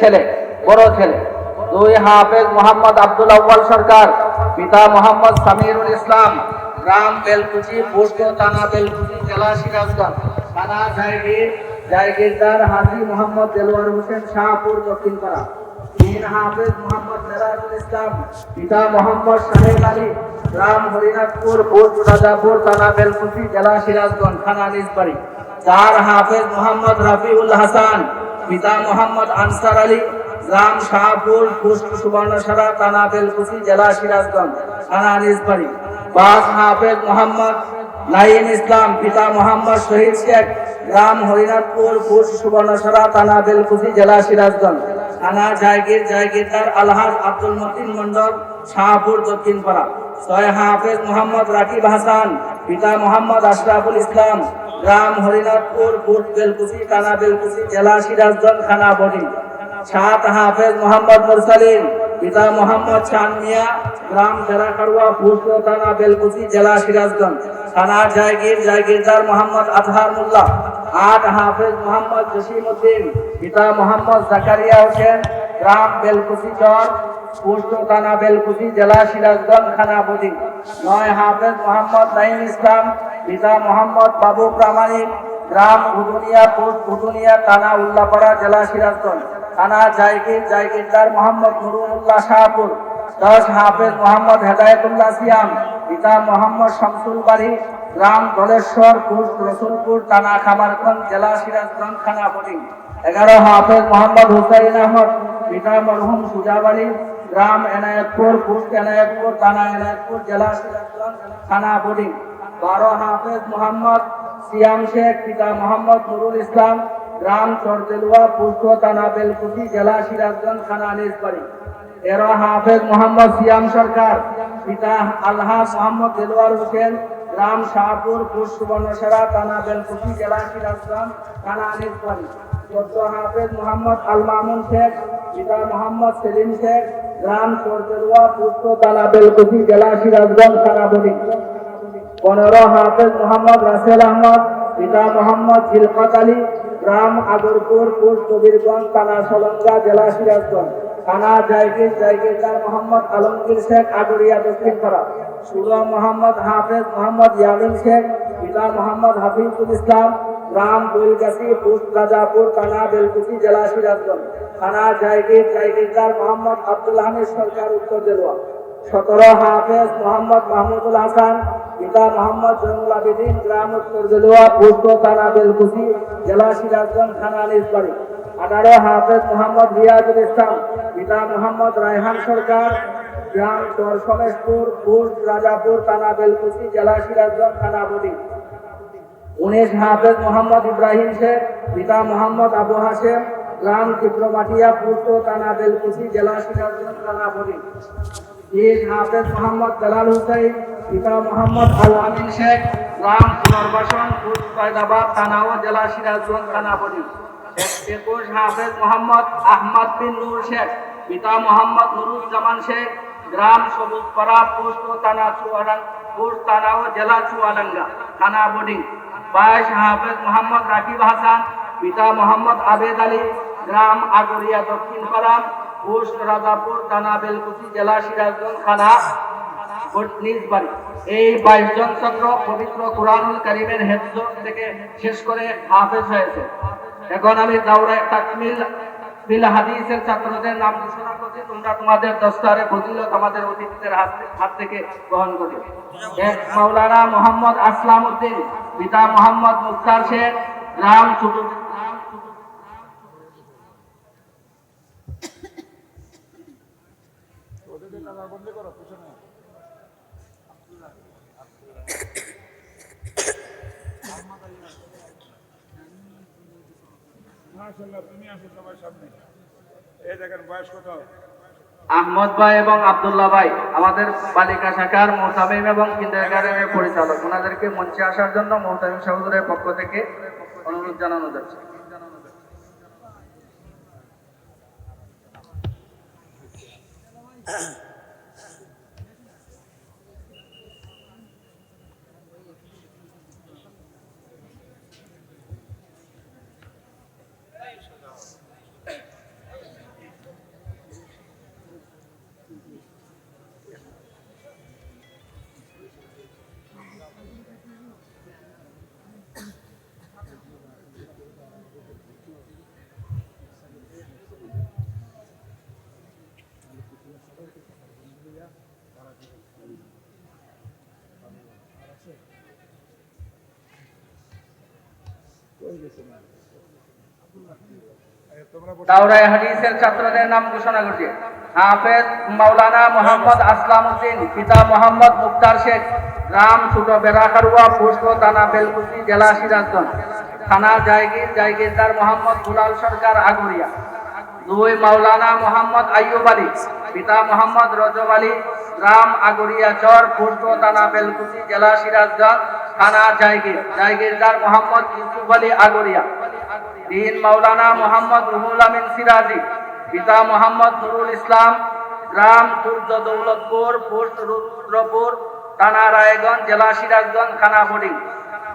ছেলে, বড় ছেলে। 2 হাফেজ মোহাম্মদ আব্দুল আউয়াল সরকার, পিতা মোহাম্মদ সামিরুল ইসলাম, গ্রাম বেলকুচি, পোস্ট থানা বেলকুচি, জেলা সিরাজগঞ্জ, থানা জায়গিরদার হাজী মোহাম্মদ দেলোয়ার হোসেন, শাহপুর, দক্ষিণপাড়া। 3 হাফেজ মোহাম্মদ মেরাজুল ইসলাম, পিতা মোহাম্মদ শাহেদ আলী, গ্রাম হরিনাথপুর, পোস্ট রাজাপুর, থানা বেলকুচি, জেলা সিরাজগঞ্জ, থানা নিজবাড়ি। 4 হাফেজ মোহাম্মদ রাফিউল হাসান, পিতা মোহাম্মদ আনসার আলী, গ্রাম শাহপুর, পোস্ট সুবর্ণসরা, থানা বেলকুচি, জেলা সিরাজগঞ্জ, থানা নিজবাড়ি। 5 হাফেজ মোহাম্মদ নাইম ইসলাম, পিতা মোহাম্মদ শহীদ শেখ, গ্রাম হরিনাথপুর, পোস্ট সুবর্ণসরা, থানা বেলকুচি, জেলা সিরাজগঞ্জ, থানা জায়গিরদার আলহাজ আব্দুল মতিন মন্ডল, শাহপুর, দক্ষিণপাড়া। 6 হাফেজ মোহাম্মদ রাকিব হাসান, পিতা মোহাম্মদ আশরাফুল ইসলাম, গ্রাম হরিনাথপুর, পোস্ট বেলকুচি, থানা বেলকুচি, জেলা সিরাজগঞ্জ, থানা বডি। 7 হাফেজ মোহাম্মদ মুরসালিন, পিতা মোহাম্মদ চান মিয়া, গ্রাম বেড়াখাড়ুয়া, পোস্ট থানা বেলকুচি, জেলা সিরাজগঞ্জ, থানা জায়গিরদার মোহাম্মদ আজহার মোল্লা। 8 হাফেজ মোহাম্মদ জসিম উদ্দিন, পিতা মোহাম্মদ জাকারিয়া হোসেন, গ্রাম বেলকুচি চর, পোস্ট থানা বেলকুচি, জেলা সিরাজগঞ্জ, থানা বদি। 9 হাফেজ মোহাম্মদ নাইম ইসলাম, পিতা মোহাম্মদ বাবু প্রামাণিক, গ্রাম উদুনিয়া, পোস্ট উদুনিয়া, থানা উল্লাপাড়া, জেলা সিরাজগঞ্জ, থানা জায়গিরদার মোহাম্মদ নুরুল্লাহ, শাহপুর। 10 হাফেজ মোহাম্মদ হেদায়েতুল্লাহ সিয়াম, পিতা মোহাম্মদ শামসুল বাড়ি, গ্রাম ধলেশ্বর, পোস্ট রসুলপুর, থানা খামারগঞ্জ, জেলা সিরাজগঞ্জ, থানা বডি। 11 হাফেজ মোহাম্মদ হুসাইন আহমদ, পিতা মরহুম সুজাবাড়ি, গ্রাম এনায়েতপুর, পোস্ট এনায়েতপুর, থানা এনায়েতপুর, জেলা সিরাজগঞ্জ, থানা বডি। 12 হাফেজ মোহাম্মদ সিয়াম শেখ, পিতা মোহাম্মদ নুরুল ইসলাম, গ্রাম চরদেলুয়া, পোস্ট থানা বেলকুচি, জেলা সিরাজগঞ্জ, থানা নিজবাড়ি। 13 হাফেজ মোহাম্মদ সিয়াম সরকার, পিতা আলহাজ মোহাম্মদ দেলোয়ার হোসেন, গ্রাম শাহপুর, পোস্ট সুবর্ণসরা, থানা বেলকুচি, জেলা সিরাজগঞ্জ, থানা নিজবাড়ি। 14 হাফেজ মোহাম্মদ আল মামুন শেখ, পিতা মোহাম্মদ সেলিম শেখ, গ্রাম চরদেলুয়া, পোস্ট থানা বেলকুচি, জেলা সিরাজগঞ্জ, থানা বডি। 15 হাফেজ মোহাম্মদ রাসেল আহমদ, পিতা মোহাম্মদ জিলফাত আলী, গ্রাম আগরপুর, পোস্ট কবিরগঞ্জ, থানা সলঙ্গা, জেলা সিরাজগঞ্জ, থানা জায়গিরদার মোহাম্মদ আলমগীর শেখ, আগরিয়া, দক্ষিণপাড়া। 16 মোহাম্মদ হাফেজ মোহাম্মদ ইয়ামিন শেখ, পিতা মোহাম্মদ হাফিজুল ইসলাম, গ্রাম বৈলগাছি, পোস্ট রাজাপুর, থানা বেলকুচি, জেলা সিরাজগঞ্জ, থানা জায়গিরদার মোহাম্মদ আব্দুল হামিদ সরকার, উত্তর দেলোয়া। 17 হাফেজ মোহাম্মদ মাহমুদুল হাসান, পিতা মোহাম্মদ জয়নুল আবেদিন, গ্রাম উত্তর দেলোয়া, পোস্ট থানা বেলকুচি, জেলা সিরাজগঞ্জ, থানা নিজবাড়ি। 18 হাফেজ মোহাম্মদ রিয়াজুল ইসলাম, পিতা মোহাম্মদ রায়হান সরকার, গ্রাম চরসমেশপুর, পোস্ট রাজাপুর, থানা বেলকুচি, জেলা সিরাজগঞ্জ, থানা বডি। 19 হাফেজ মোহাম্মদ ইব্রাহিম শেখ, পিতা মোহাম্মদ আবু হাশেম, গ্রাম চিত্রমাটিয়া, পোস্ট থানা বেলকুচি, জেলা সিরাজগঞ্জ, থানা বডি। 20 হাফেজ মোহাম্মদ জালাল হুসাইন, পিতা মোহাম্মদ আল আমিন শেখ, গ্রাম পুনর্বাসন, পোস্ট ফয়দাবাদ, থানা ও জেলা সিরাজগঞ্জ, থানা বডি। 21 হাফেজ মোহাম্মদ আহমদ বিন নূর শেখ, পিতা মোহাম্মদ নুরুজ্জামান শেখ, গ্রাম সবুজপাড়া, পোস্ট থানা ও জেলা চুয়াডাঙ্গা, থানা বডি। 22 হাফেজ মোহাম্মদ রাকিব হাসান, পিতা মোহাম্মদ আবেদ আলী, গ্রাম আগরিয়া, দক্ষিণপাড়া, পোস্ট রাজাপুর, থানা বেলকুচি, জেলা সিরাজগঞ্জ, থানা নিজবাড়ি। এই 22 জন ছাত্র পবিত্র কুরআনুল কারীমের হিফজ থেকে শেষ করে হাফেজ হয়েছে। এখন আমি দাওরায়ে তাকমিল বিল হাদিসের ছাত্রদের নাম ঘোষণা করছি। তোমরা তোমাদের দস্তারে ফজিলত আমাদের অতিথিদের হাত থেকে গ্রহণ করবে। 1 মাওলানা মোহাম্মদ আসলাম উদ্দিন, পিতা মোহাম্মদ মুক্তার শেখ, গ্রাম ছোট আহমদ ভাই এবং আব্দুল্লাহ ভাই আমাদের বালিকা শাখার মোহতামিম এবং কিন্ডারগার্টেনের পরিচালক, ওনাদেরকে মঞ্চে আসার জন্য মোহতামিম সহোদরের পক্ষ থেকে অনুরোধ জানানো যাচ্ছে। দাওরায়ে হাদিসের ছাত্রদের নাম ঘোষণা করছে। হাফেজ মাওলানা মোহাম্মদ আসলাম উদ্দিন, পিতা মোহাম্মদ মুক্তার শেখ, গ্রাম ছোট বেড়াখারুয়া, পোস্ট থানা বেলকুচি, জেলা সিরাজগঞ্জ, থানা জায়গির, জায়গিরদার মোহাম্মদ দুলাল সরকার, আগরিয়া। 2 মাওলানা মোহাম্মদ আইয়ুব আলী, পিতা মোহাম্মদ রজব আলী, গ্রাম আগরিয়া চর, পোস্ট থানা বেলকুচি, জেলা সিরাজগঞ্জ, থানা জায়গির, জায়গিরদার মোহাম্মদ ইউসুফ আলী, আগরিয়া। 3 মাওলানা মোহাম্মদ রুহুল আমিন সিরাজি, পিতা মোহাম্মদ নুরুল ইসলাম, গ্রাম তুর্দ দৌলতপুর, পোস্ট রুদ্রপুর, থানা রায়গঞ্জ, জেলা সিরাজগঞ্জ, থানা বোর্ডিং।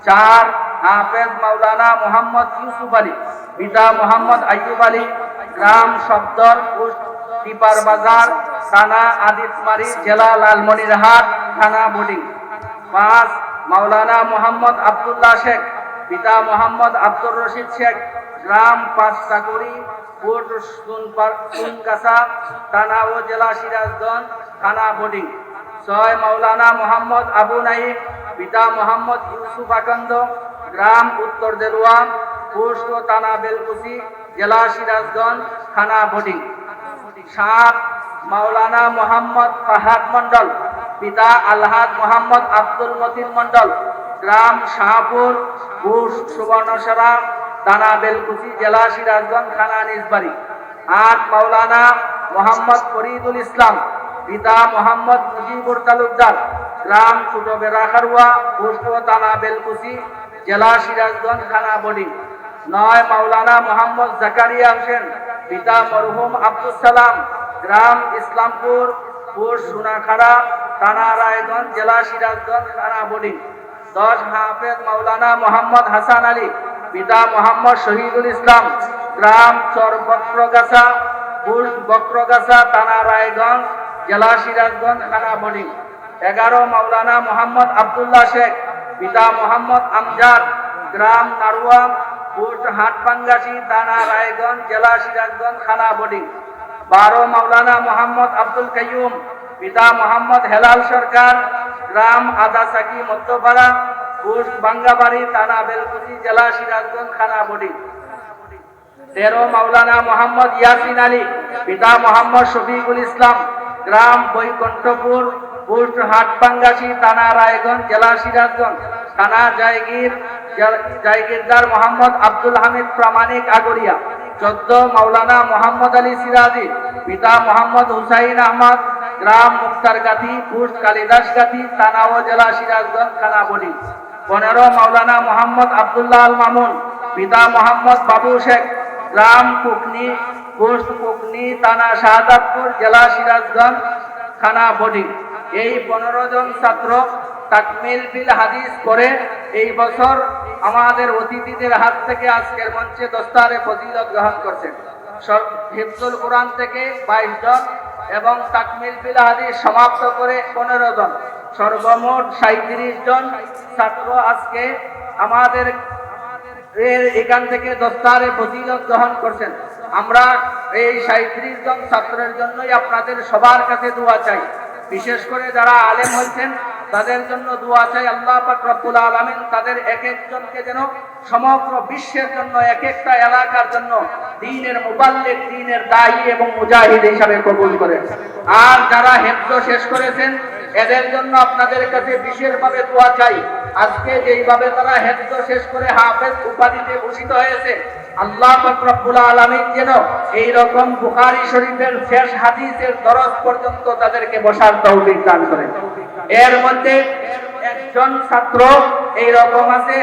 4 হাফেজ মাওলানা মোহাম্মদ ইউসুফ আলী, পিতা মোহাম্মদ আইয়ুব আলী, গ্রাম সবদর, পোস্ট টিপার বাজার, থানা আদিতমারি, জেলা লালমনিরহাট, থানা বোর্ডিং। 5 মাওলানা মোহাম্মদ আব্দুল্লাহ শেখ, পিতা মোহাম্মদ আব্দুর রশিদ শেখ, গ্রাম পাঁচটাকুড়ি, পোস্ট সুনকাসা, থানা ও জেলা সিরাজগঞ্জ, থানা বোর্ডিং। 6 মাওলানা মোহাম্মদ আবু নাইম, পিতা মোহাম্মদ ইউসুফ আকন্দ, গ্রাম উত্তর দেলুয়া, পোস্ট থানা বেলকুচি, জেলা সিরাজগঞ্জ, থানা বোর্ডিং। 7 মাওলানা মোহাম্মদ ফাহাদ মন্ডল, পিতা আলহাজ মোহাম্মদ আব্দুল মতিন মন্ডল, গ্রাম শাহপুর, পোস্ট সুবর্ণসরা, থানা বেলকুচি, জেলা সিরাজগঞ্জ, থানা নিজবাড়ি। 8 মাওলানা মোহাম্মদ ফরিদুল ইসলাম, পিতা মোহাম্মদ মুজিবুর তালুকদার, গ্রাম ছোট বেড়াখারুয়া, পোস্ট থানা বেলকুচি, জেলা সিরাজগঞ্জ, থানা বোর্ডিং। 9 মাওলানা মোহাম্মদ জাকারিয়া হোসেন, পিতা মরহুম আব্দুল সালাম, গ্রাম ইসলামপুর, পোস্ট সোনাখাড়া, থানা রায়গঞ্জ, জেলা সিরাজগঞ্জ, থানা বোর্ডিং। 10 হাফেজ মাওলানা মোহাম্মদ হাসান আলী, পিতা মোহাম্মদ শহীদুল ইসলাম, গ্রাম চর বক্রগাছা, পোস্ট বক্রগাছা, থানা রায়গঞ্জ, জেলা সিরাজগঞ্জ, থানা বোর্ডিং। 11 মাওলানা মোহাম্মদ আব্দুল্লাহ শেখ, পিতা মোহাম্মদ আমজাদ, গ্রাম নারুয়া, পোস্ট হাটপাঙ্গাসি, থানা রায়গঞ্জ, জেলা সিরাজগঞ্জ, থানা বোর্ডিং। 12 মাওলানা মোহাম্মদ আব্দুল কাইয়ুম, পিতা মোহাম্মদ হেলাল সরকার, গ্রাম আদাসাকি মধ্যপাড়া, পোস্ট বাঙ্গাবাড়ি, থানা বেলকুচি, জেলা সিরাজগঞ্জ, থানা বোর্ডিং। 13 মাওলানা মোহাম্মদ ইয়াসিন আলী, পিতা মোহাম্মদ শফিকুল ইসলাম, গ্রাম বৈকুণ্ঠপুর, পোস্ট হাটপাঙ্গাসি, থানা রায়গঞ্জ, জেলা সিরাজগঞ্জ, থানা জায়গির, জায়গিরদার মোহাম্মদ আব্দুল হামিদ প্রামাণিক, আগরিয়া। 14 মাওলানা মোহাম্মদ আলী সিরাজি, পিতা মোহাম্মদ হুসাইন আহমদ, গ্রাম মুক্তারগাতি, পোস্ট কালিদাসগাতি, থানা ও জেলা সিরাজগঞ্জ, থানা বোর্ডিং। 15 মাওলানা মোহাম্মদ আব্দুল্লাহ আল মামুন, পিতা মোহাম্মদ বাবু শেখ, গ্রাম কুকনি, পোস্ট কুকনি, থানা শাহজাদপুর, জেলা সিরাজগঞ্জ, থানা বোর্ডিং। এই 15 জন ছাত্র তাকমিল বিল হাদিস করে এই বছর আমাদের অতিথিদের হাত থেকে আজকের মঞ্চে দস্তারে ফজিলত গ্রহণ করছেন। হিফজুল কোরআন থেকে 22 জন এবং তাকমিল বিল হাদিস সমাপ্ত করে 15 জন, সর্বমোট 37 জন ছাত্র আজকে আমাদের এখান থেকে দস্তারে ফজিলত গ্রহণ করছেন। আমরা এই 37 জন ছাত্রের জন্যই আপনাদের সবার কাছে দোয়া চাই। বিশেষ করে যারা আলেম হয়েছেন তাদের জন্য দোয়া চাই, আল্লাহ পাক রব্বুল আলামিন তাদের এক একজনকে যেন সমগ্র বিশ্বের জন্য, এক একটা এলাকার জন্য দ্বীনের মুবাল্লিগ, দ্বীনের দায়ী এবং মুজাহিদ হিসাবে কবুল করেন। আর যারা হিফজ শেষ করেছেন এদের জন্য আপনাদের কাছে বিশেষভাবে দোয়া চাই। আজকে যেইভাবে তারা হিফজ শেষ করে হাফেজ উপাধিতে ভূষিত হয়েছে, আল্লাহ পাক রব্বুল আলামিন যেন এই রকম বুখারী শরীফের শেষ হাদিসের দরস পর্যন্ত তাদেরকে বসার তৌফিক দান করেন। এর মধ্যে একজন ছাত্র এই রকম আছে,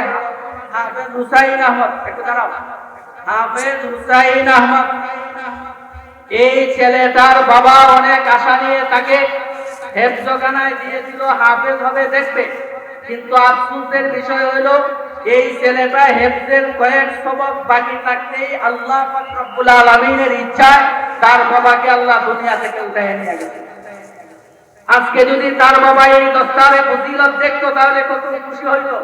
হাফেজ হুসাইন আহমদ, একটু দাঁড়াও, হাফেজ হুসাইন আহমদ। এই ছেলেটার বাবা অনেক আশা নিয়ে তাকে হেফজখানায় দিয়েছিল, হাফেজ হবে দেখবে, কিন্তু আফসোসের বিষয় হলো এই ছেলেটা হেফজের কয়েক সবক বাকি থাকতেই আল্লাহ পাক রব্বুল আলামিনের ইচ্ছায় তার বাবাকে আল্লাহ দুনিয়া থেকে উঠায় নিয়ে গেছে। আজকে যদি তার বাবা এই দস্তারে ফজিলত দেখতো তাহলে কত খুশি হইতো।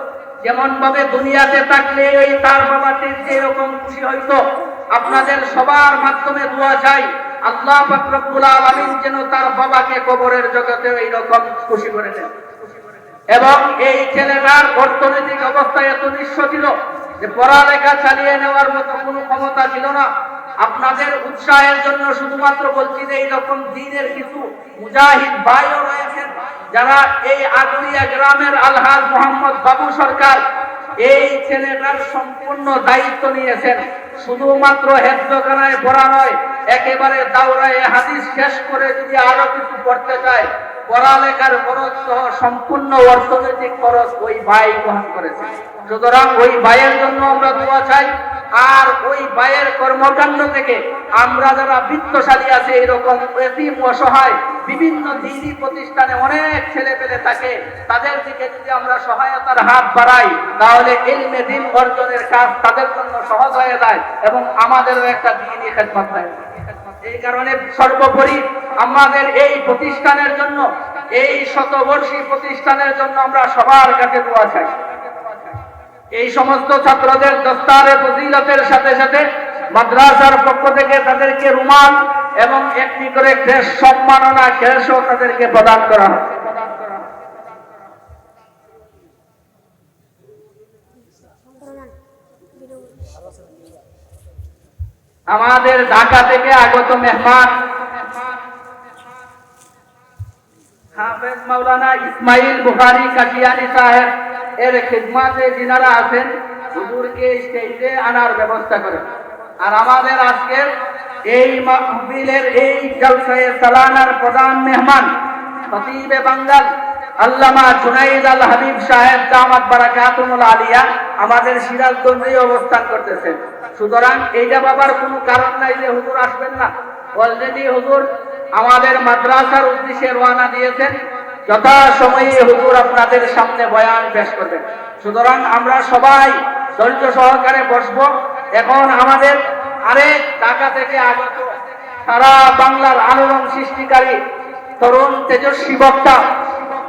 যেমন ভাবে দুনিয়াতে থাকলে এই তার বাবাতে যেরকম খুশি হইতো, আপনাদের সবার মাধ্যমে দোয়া চাই আল্লাহ পাক রব্বুল আলামিন যেন তার বাবাকে কবরের জগতে এইরকম খুশি করে দেন। এবং এই ছেলেটার অর্থনৈতিক অবস্থা এত নিঃস্ব ছিল, যে পড়ালেখা চালিয়ে নেওয়ার মতো কোনো ক্ষমতা ছিল না। আপনাদের উৎসাহের জন্য শুধুমাত্র বলছি যে এইরকম দ্বীনের কিছু মুজাহিদ ভাইও রয়েছেন যারা এই আগুলিয়া গ্রামের আলহাজ মোহাম্মদ বাবু সরকার এই ছেলেটার সম্পূর্ণ দায়িত্ব নিয়েছেন। শুধুমাত্র হেফজখানায় পড়া নয়, একেবারে দাওরায়ে হাদিস শেষ করে যদি আরো কিছু করতে চায়, পড়ালেখার খরচ সহ সম্পূর্ণ অর্থনৈতিক খরচ ওই ভাই বহন করেছে। সুতরাং ওই ভাইয়ের জন্য আমরা দোয়া চাই। আর ওই ভাইয়ের কর্মকাণ্ড থেকে আমরা যারা বিত্তশালী আছে, এইরকম এতিম অসহায় বিভিন্ন দ্বীনী প্রতিষ্ঠানে অনেক ছেলে পেলে থাকে, তাদের দিকে যদি আমরা সহায়তার হাত বাড়াই তাহলে ইলমে দ্বীন অর্জনের কাজ তাদের জন্য সহজ হয়ে যায় এবং আমাদেরও একটা দ্বীনী খেদমত হয়। এই কারণে সর্বোপরি আমাদের এই প্রতিষ্ঠানের জন্য, এই শতবর্ষী প্রতিষ্ঠানের জন্য আমরা সবার কাছে দোয়া চাই। এই সমস্ত ছাত্রদের দস্তারে ফজিলতের সাথে সাথে মাদ্রাসার পক্ষ থেকে তাদেরকে রুমাল এবং একটি করে ক্রেশ সম্মাননা ক্রেশও তাদেরকে প্রদান করা হয়। আমাদের ঢাকা থেকে আগত মেহমান হাফেজ মাওলানা ইসমাইল বুখারী কাশিয়ানী সাহেব এর খিদমতে যিনারা আছেন, হুজুরকে স্টেজে আনার ব্যবস্থা করেন। আর আমাদের আজকের এই মাহফিলের এই জলসায়ে সালানার প্রধান মেহমান খতিবে বাঙ্গাল আল্লামা জুনাইদ আল হাবিব সাহেব দামাত বারাকাতুল আলিয়া আমাদের সিরাজগঞ্জে অবস্থান করতেছেন। সুতরাং এইটা বাবার কোনো কারণ নাই যে হুজুর আসবেন না। অলরেডি হুজুর আমাদের মাদ্রাসার উদ্দেশ্যে রওনা দিয়েছেন। যথাসময়ে হুজুর আপনাদের সামনে বয়ান পেশ করবেন। সুতরাং আমরা সবাই ধৈর্য সহকারে বসবো। এখন আমাদের আরেক ঢাকা থেকে আগত সারা বাংলার আলোড়ন সৃষ্টিকারী তরুণ তেজস্বী বক্তা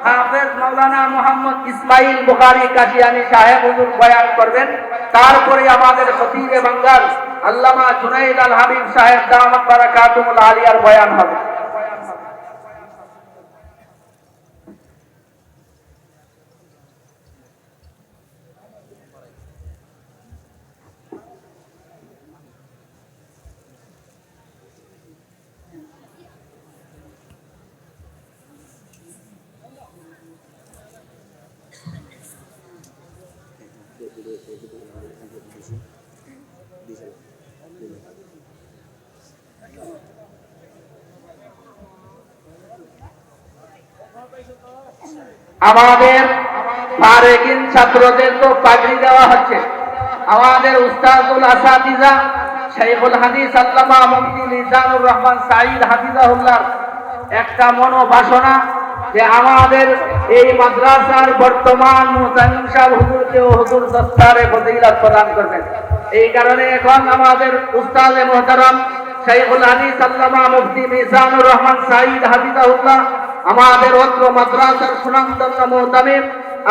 হাফেজ মাওলানা মোহাম্মদ ইসমাইল বুখারী কাশিয়ানী সাহেব হুজুর বয়ান করবেন। তারপরে আমাদের খতিবে বাঙ্গাল আল্লামা জুনাইদ আল হাবিব সাহেব দামাত বারাকাতুল আলিয়ার বয়ান হবে। আমাদের ফারেকিন ছাত্রদের তো পাগড়ি দেওয়া হচ্ছে। আমাদের উস্তাদুল আসাতিজা শাইখুল হাদিস আল্লামা মুফতি লিজানুর রহমান সাঈদ হাফিজাহুল্লাহ একটা মনোবাসনা যে আমাদের এই মাদ্রাসার বর্তমান মুতামিম সাহেব হুজুরকেও হুজুর দস্তারে ফজিলত প্রদান করবেন। এই কারণে এখন আমাদের উস্তাদে মুহতারাম শাইখুল হাদিস আল্লামা মুফতি লিজানুর রহমান সাঈদ হাফিজাহুল্লাহ আমাদের অত্র মাদ্রাসার সুনামধন্য মুতামিম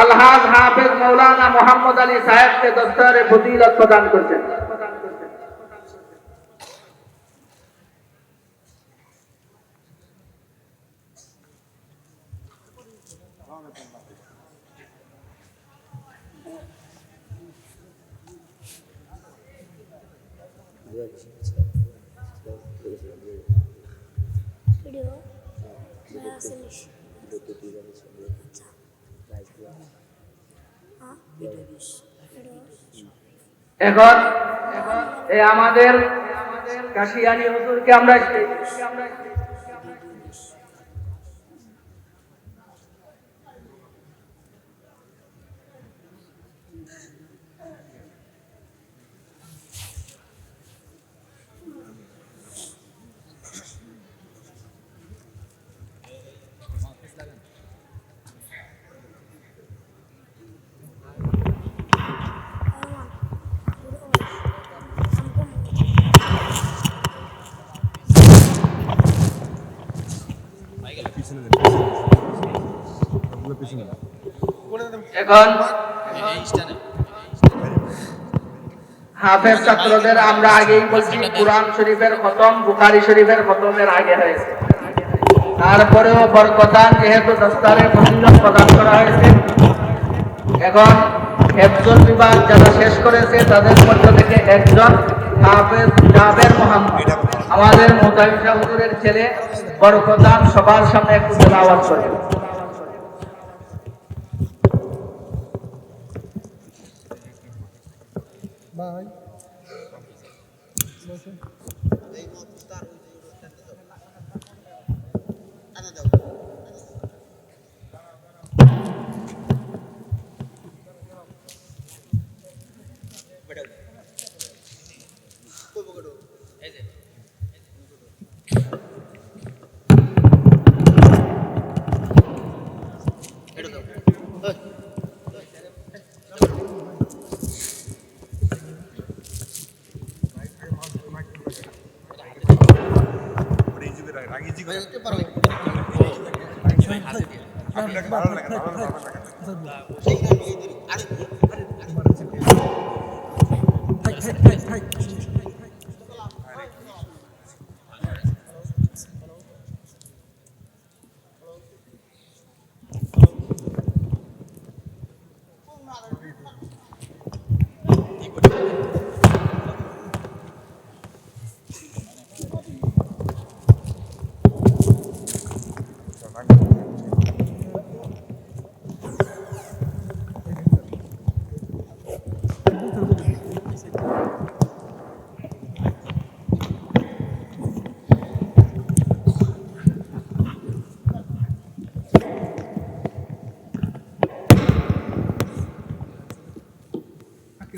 আলহাজ হাফেজ মাওলানা মোহাম্মদ আলী সাহেবকে দস্তারে ফজিলত প্রদান করছেন। এখন এই আমাদের কাশিয়ানী হুজুরকে আমরা এখন হাফেজ ছাত্রদের আমরা আগেই বলছি কুরআন শরীফের খতম বুখারী শরীফের খতমের আগে হয়েছে। তারপরেও বরকতান যেহেতু দস্তারে ফজিলত প্রদান করা হয়েছে, এখন একজন বিভাগ যারা শেষ করেছে তাদের মধ্য থেকে একজন হাফেজ জাবের মোহাম্মদ, আমাদের মুতাহিদ হুজুরের ছেলে, বরকতান সবার সামনে একটু তেলাওয়াত করে। ভাই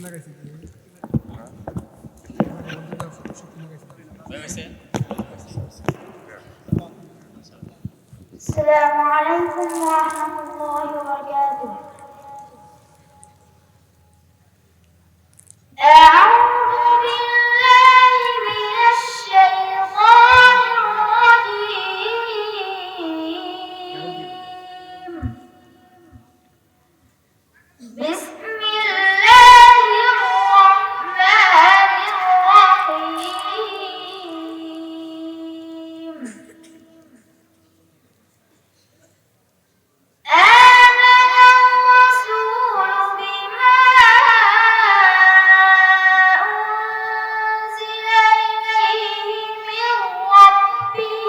লাগাইছি السلام عليكم ورحمة الله وبركاته. أعوذ بالله من الشيطان الرجيم. بسم الله الرحمن الرحيم. آمن الرسول بما أنزل إليه من ربه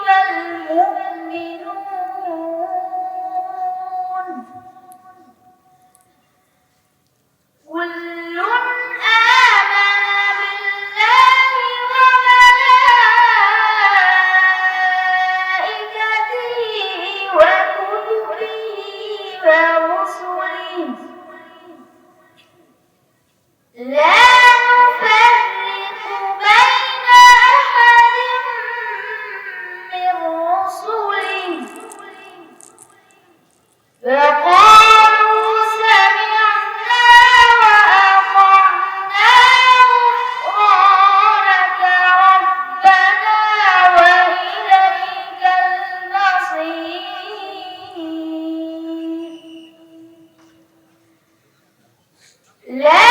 والمؤمنون كل آمن بالله وملائكته وكتبه ورسله لا نفرق بين أحد من رسله فقالوا سمعنا وأطعنا غفرانك ربنا وإليك المصير لا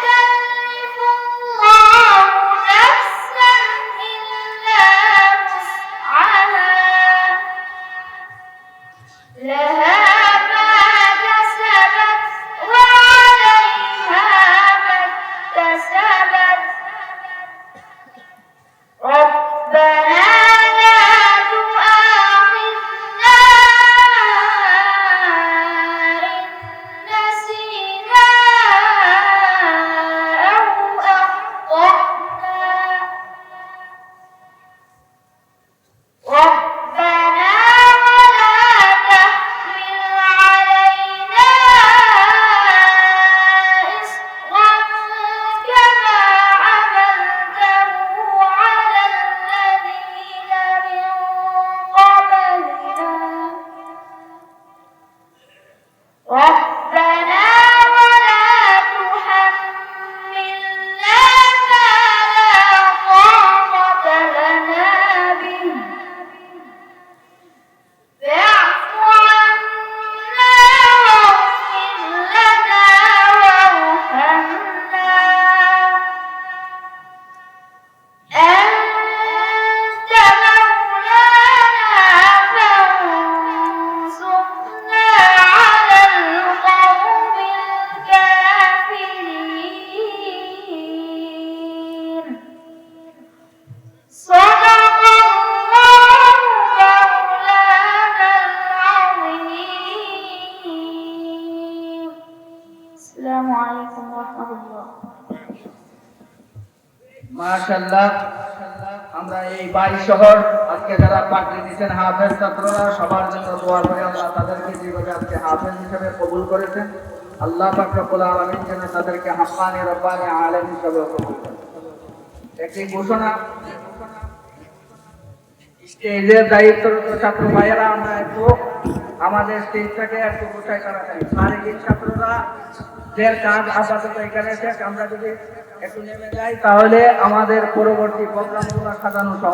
يكلف الله نفسا إلا وسعها মাশাআল্লাহ, আমরা এই 22 শহর আজকে যারা পাগড়ি নিয়েছেন হাফেজ ছাত্ররা, সবার জন্য দোয়া করি আল্লাহ তাদেরকে যেভাবে আজকে হাফেজ হিসেবে কবুল করেছেন, আল্লাহ পাক রব্বুল আলামিন যেন তাদেরকে হাক্কানি রব্বানি আলেম হিসেবে কবুল করেন। একটি ঘোষণা, স্টেজের দায়িত্বরত ছাত্র ভাইয়েরা, আমরা একটু আমাদের স্টেজটাকে একটু গোছায় করা চাই। শারীরিক ছাত্ররা দের কাজ আপাতত এখানে শেষ, আমরা যদি একটু নেমে যাই তাহলে আমাদের পরবর্তী প্রোগ্রামগুলো সাজানো সহজ।